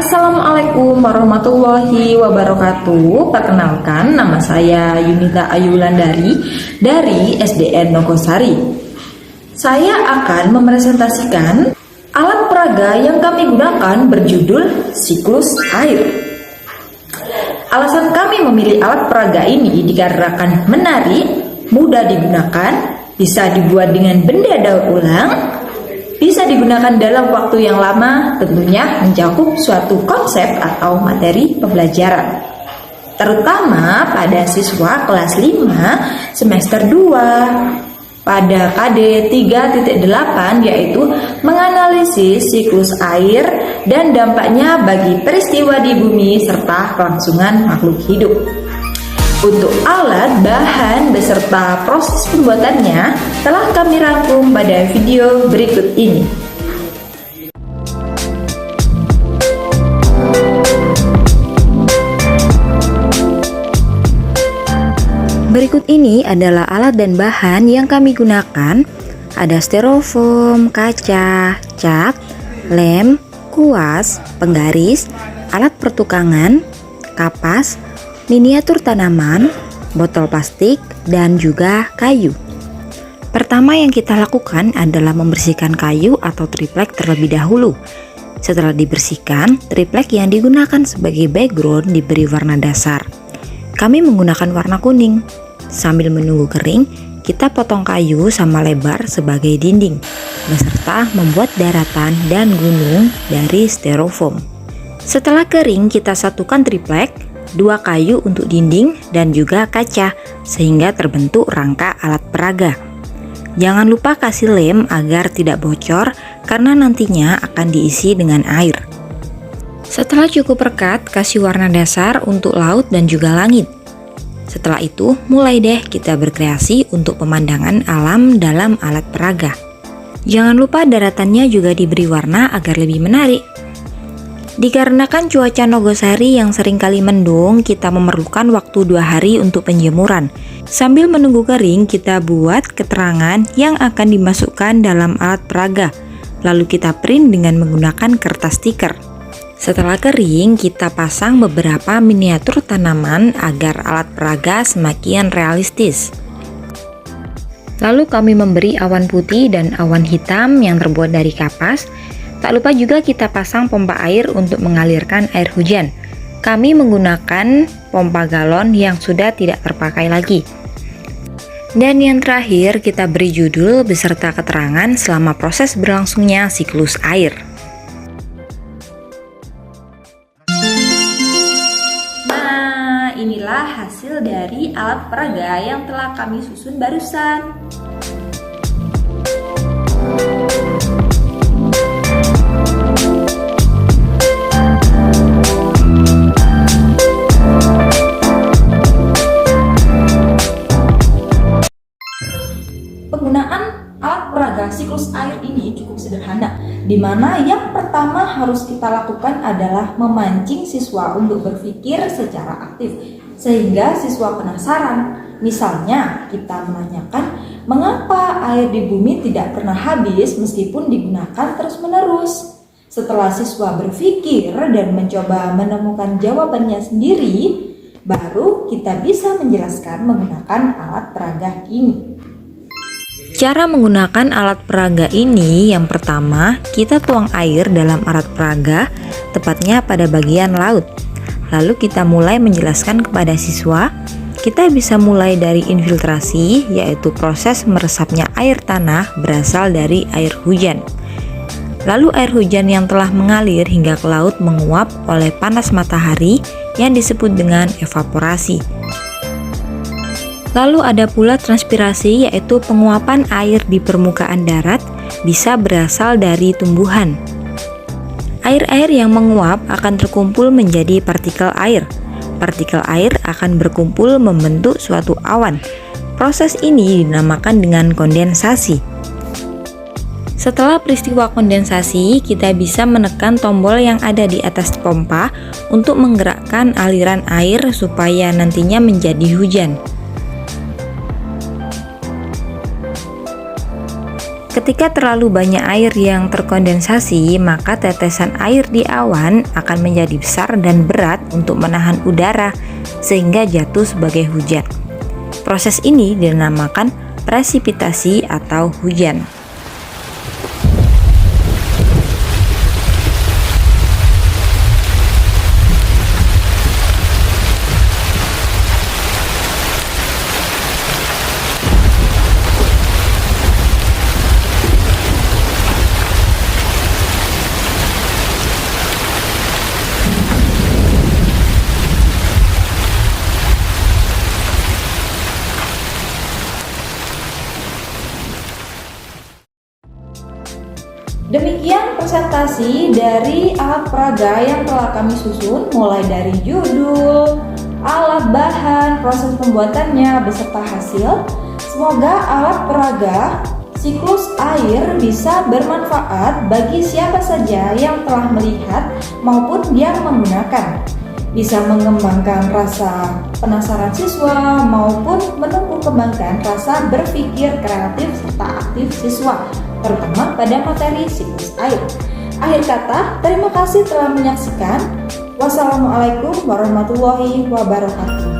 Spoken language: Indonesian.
Assalamualaikum warahmatullahi wabarakatuh. Perkenalkan, nama saya Yunita Ayulandari dari SDN Nogosari. Saya akan mepresentasikan alat peraga yang kami gunakan berjudul siklus air. Alasan kami memilih alat peraga ini dikarenakan menarik, mudah digunakan, bisa dibuat dengan benda daur ulang, bisa digunakan dalam waktu yang lama, tentunya mencakup suatu konsep atau materi pembelajaran, terutama pada siswa kelas 5 semester 2 pada KD 3.8, yaitu menganalisis siklus air dan dampaknya bagi peristiwa di bumi serta kelangsungan makhluk hidup. Untuk alat, bahan, beserta proses pembuatannya telah kami rangkum pada video berikut ini. Berikut ini adalah alat dan bahan yang kami gunakan. Ada styrofoam, kaca, cat, lem, kuas, penggaris, alat pertukangan, kapas, miniatur tanaman, botol plastik, dan juga kayu. Pertama yang kita lakukan adalah membersihkan kayu atau triplek terlebih dahulu. Setelah dibersihkan, triplek yang digunakan sebagai background diberi warna dasar. Kami menggunakan warna kuning. Sambil menunggu kering, kita potong kayu sama lebar sebagai dinding, beserta membuat daratan dan gunung dari styrofoam. Setelah kering, kita satukan triplek, 2 kayu untuk dinding dan juga kaca sehingga terbentuk rangka alat peraga. Jangan lupa kasih lem agar tidak bocor karena nantinya akan diisi dengan air. Setelah cukup pekat, kasih warna dasar untuk laut dan juga langit. Setelah itu, mulai deh kita berkreasi untuk pemandangan alam dalam alat peraga. Jangan lupa daratannya juga diberi warna agar lebih menarik. Dikarenakan cuaca Nogosari yang seringkali mendung, kita memerlukan waktu 2 hari untuk penjemuran. Sambil menunggu kering, kita buat keterangan yang akan dimasukkan dalam alat peraga. Lalu kita print dengan menggunakan kertas stiker. Setelah kering, kita pasang beberapa miniatur tanaman agar alat peraga semakin realistis. Lalu kami memberi awan putih dan awan hitam yang terbuat dari kapas. Tak lupa juga kita pasang pompa air untuk mengalirkan air hujan. Kami menggunakan pompa galon yang sudah tidak terpakai lagi. Dan yang terakhir, kita beri judul beserta keterangan selama proses berlangsungnya siklus air. Nah, inilah hasil dari alat peraga yang telah kami susun barusan. Penggunaan alat peraga siklus air ini cukup sederhana, di mana yang pertama harus kita lakukan adalah memancing siswa untuk berpikir secara aktif, sehingga siswa penasaran. Misalnya, kita menanyakan mengapa air di bumi tidak pernah habis meskipun digunakan terus-menerus. Setelah siswa berpikir dan mencoba menemukan jawabannya sendiri, baru kita bisa menjelaskan menggunakan alat peraga ini. Cara menggunakan alat peraga ini, yang pertama, kita tuang air dalam alat peraga, tepatnya pada bagian laut. Lalu kita mulai menjelaskan kepada siswa. Kita bisa mulai dari infiltrasi, yaitu proses meresapnya air tanah berasal dari air hujan. Lalu air hujan yang telah mengalir hingga ke laut menguap oleh panas matahari yang disebut dengan evaporasi. Lalu ada pula transpirasi, yaitu penguapan air di permukaan darat bisa berasal dari tumbuhan. Air-air yang menguap akan terkumpul menjadi partikel air. Partikel air akan berkumpul membentuk suatu awan. Proses ini dinamakan dengan kondensasi. Setelah peristiwa kondensasi, kita bisa menekan tombol yang ada di atas pompa untuk menggerakkan aliran air supaya nantinya menjadi hujan. Ketika terlalu banyak air yang terkondensasi, maka tetesan air di awan akan menjadi besar dan berat untuk menahan udara sehingga jatuh sebagai hujan. Proses ini dinamakan presipitasi atau hujan. Demikian presentasi dari alat peraga yang telah kami susun, mulai dari judul, alat bahan, proses pembuatannya, beserta hasil. Semoga alat peraga siklus air bisa bermanfaat bagi siapa saja yang telah melihat maupun yang menggunakan. Bisa mengembangkan rasa penasaran siswa maupun menumbuh kembangkan rasa berpikir kreatif serta aktif siswa, terutama pada materi siklus air. Akhir kata, terima kasih telah menyaksikan. Wassalamualaikum warahmatullahi wabarakatuh.